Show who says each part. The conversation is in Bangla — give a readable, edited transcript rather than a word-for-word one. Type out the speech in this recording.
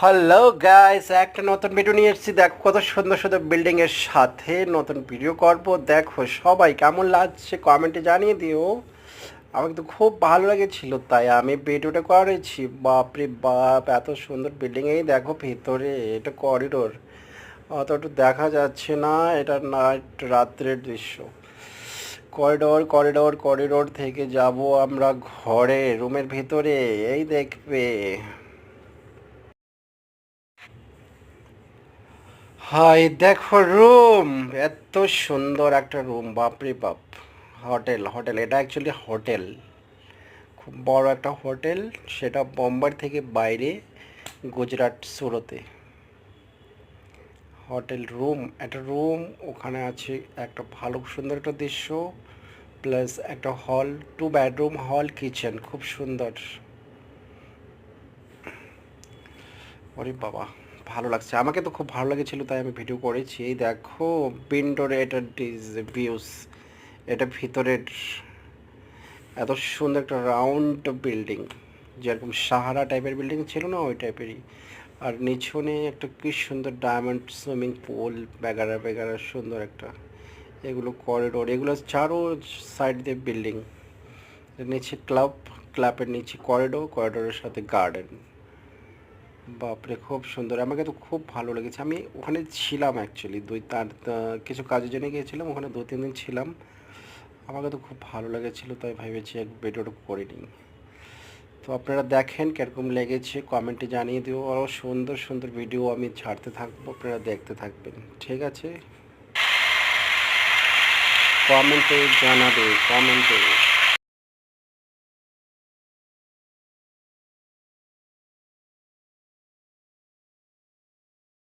Speaker 1: হ্যালো গাইস, একটা নতুন ভিডিও নিয়ে এসেছি। দেখো কত সুন্দর সুন্দর বিল্ডিং এর সাথে নতুন ভিডিও করব। দেখো সবাই কেমন লাগছে কমেন্টে জানিয়ে দিও। আমাকে তো খুব ভালো লেগেছিল তাই আমি ভিডিওটা করেছি। বাপরে বাপ, এত সুন্দর বিল্ডিং! এই দেখো ভেতরে এটা করিডোর, অতটা দেখা যাচ্ছে না, এটা নাইট রাত্রের দৃশ্য। করিডোর করিডোর করিডোর থেকে যাব আমরা ঘরে, রুমের ভেতরে। এই দেখবে, হাই দেখো রুম, এত সুন্দর একটা রুম, বাপরে বাপ। হোটেল হোটেল, এটা অ্যাকচুয়ালি হোটেল, খুব বড় একটা হোটেল। সেটা বোম্বাই থেকে বাইরে, গুজরাট সুরতে। হোটেল রুম, একটা রুম ওখানে আছে, একটা ভালো সুন্দর একটা দৃশ্য, প্লাস একটা হল, 2 বেডরুম হল কিচেন, খুব সুন্দর। ওরে বাবা, ভালো লাগছে, আমাকে তো খুব ভালো লেগেছিল তাই আমি ভিডিও করেছি। এই দেখো উইন্ডোর এটা ভিউস, এটা ভিতরের এত সুন্দর একটা রাউন্ড বিল্ডিং, যেরকম সাহারা টাইপের বিল্ডিং ছিল না, ওই টাইপেরই। আর নিচনে একটা কি সুন্দর ডায়মন্ড সুইমিং পুল, বেগারা বেগারা সুন্দর একটা। এগুলো করিডোর, এগুলো চারো সাইড দিয়ে বিল্ডিং। নিচে ক্লাব, ক্লাবের নিচে করিডোর, করিডোরের সাথে গার্ডেন। বাপরে খুব সুন্দর, আমাকে তো খুব ভালো লেগেছে। আমি ওখানে ছিলাম অ্যাকচুয়ালি, কিছু কাজের জন্য গিয়েছিলাম ওখানে, 2-3 দিন ছিলাম। আমাকে তো খুব ভালো লেগেছিলো তাই ভেবেছি এক ভিডিওটা করে নিই। তো আপনারা দেখেন কীরকম লেগেছে, কমেন্টে জানিয়ে দিও। আরও সুন্দর সুন্দর ভিডিও আমি ছাড়তে থাকবো, আপনারা দেখতে থাকবেন, ঠিক আছে? কমেন্টে জানাবে, কমেন্টে।